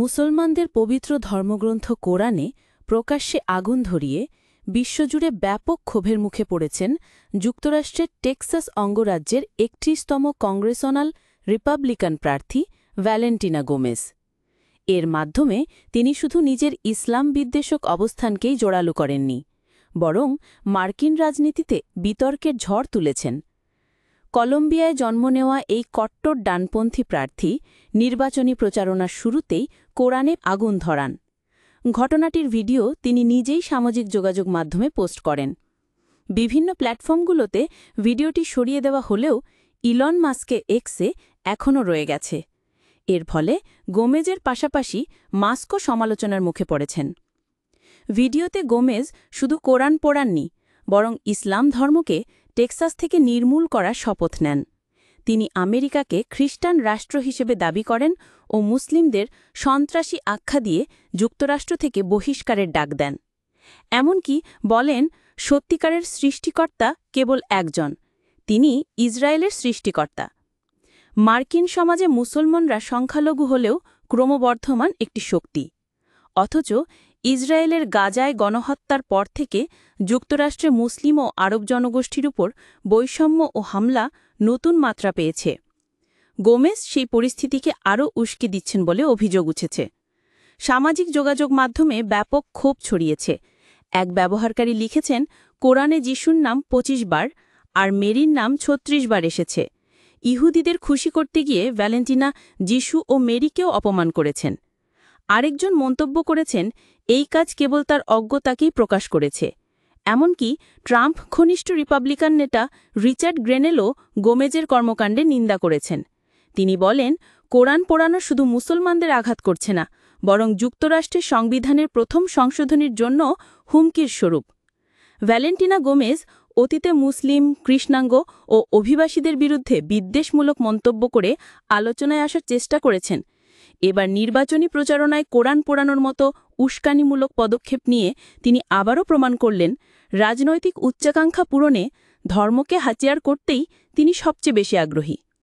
মুসলমানদের পবিত্র ধর্মগ্রন্থ কোরআনে প্রকাশ্যে আগুন ধরিয়ে বিশ্বজুড়ে ব্যাপক ক্ষোভের মুখে পড়েছেন যুক্তরাষ্ট্রের টেক্সাস অঙ্গরাজ্যের ৩১তম কংগ্রেসনাল রিপাবলিকান প্রার্থী ভ্যালেন্টিনা গোমেজ। এর মাধ্যমে তিনি শুধু নিজের ইসলাম বিদ্বেষক অবস্থানকেই জোরালো করেননি, বরং মার্কিন রাজনীতিতে বিতর্কের ঝড় তুলেছেন। কলম্বিয়ায় জন্ম নেওয়া এই কট্টর ডানপন্থী প্রার্থী নির্বাচনী প্রচারণার শুরুতেই কোরআনে আগুন ধরান। ঘটনাটির ভিডিও তিনি নিজেই সামাজিক যোগাযোগ মাধ্যমে পোস্ট করেন। বিভিন্ন প্ল্যাটফর্মগুলোতে ভিডিওটি সরিয়ে দেওয়া হলেও ইলন মাস্কে এক্সে এখনও রয়ে গেছে। এর ফলে গোমেজের পাশাপাশি মাস্কও সমালোচনার মুখে পড়েছেন। ভিডিওতে গোমেজ শুধু কোরআন পড়াননি, বরং ইসলাম ধর্মকে টেক্সাস থেকে নির্মূল করার শপথ নেন। তিনি আমেরিকাকে খ্রিস্টান রাষ্ট্র হিসেবে দাবি করেন ও মুসলিমদের সন্ত্রাসী আখ্যা দিয়ে যুক্তরাষ্ট্র থেকে বহিষ্কারের ডাক দেন। এমনকি বলেন, সত্যিকারের সৃষ্টিকর্তা কেবল একজন, তিনি ইসরায়েলের সৃষ্টিকর্তা। মার্কিন সমাজে মুসলমানরা সংখ্যালঘু হলেও ক্রমবর্ধমান একটি শক্তি। অথচ ইসরায়েলের গাজায় গণহত্যার পর থেকে যুক্তরাষ্ট্রে মুসলিম ও আরব জনগোষ্ঠীর উপর বৈষম্য ও হামলা নতুন মাত্রা পেয়েছে। গোমেজ সেই পরিস্থিতিকে আরও উস্কে দিচ্ছেন বলে অভিযোগ উঠেছে। সামাজিক যোগাযোগ মাধ্যমে ব্যাপক ক্ষোভ ছড়িয়েছে। এক ব্যবহারকারী লিখেছেন, কোরআনে যিশুর নাম ২৫ বার আর মেরির নাম ৩৬ বার এসেছে। ইহুদিদের খুশি করতে গিয়ে ভ্যালেন্টিনা যিশু ও মেরিকেও অপমান করেছেন। আরেকজন মন্তব্য করেছেন, এই কাজ কেবল তার অজ্ঞতাকেই প্রকাশ করেছে। এমনকি ট্রাম্প ঘনিষ্ঠ রিপাবলিকান নেতা রিচার্ড গ্রেনেলও গোমেজের কর্মকাণ্ডে নিন্দা করেছেন। তিনি বলেন, কোরআন পোড়ানো শুধু মুসলমানদের আঘাত করছে না, বরং যুক্তরাষ্ট্রের সংবিধানের প্রথম সংশোধনীর জন্য হুমকির স্বরূপ। ভ্যালেন্টিনা গোমেজ অতীতে মুসলিম, কৃষ্ণাঙ্গ ও অভিবাসীদের বিরুদ্ধে বিদ্বেষমূলক মন্তব্য করে আলোচনায় আসার চেষ্টা করেছেন। এবার নির্বাচনী প্রচারণায় কোরআন পোড়ানোর মতো উস্কানিমূলক পদক্ষেপ নিয়ে তিনি আবারও প্রমাণ করলেন, রাজনৈতিক উচ্চাকাঙ্ক্ষা পূরণে ধর্মকে হাতিয়ার করতেই তিনি সবচেয়ে বেশি আগ্রহী।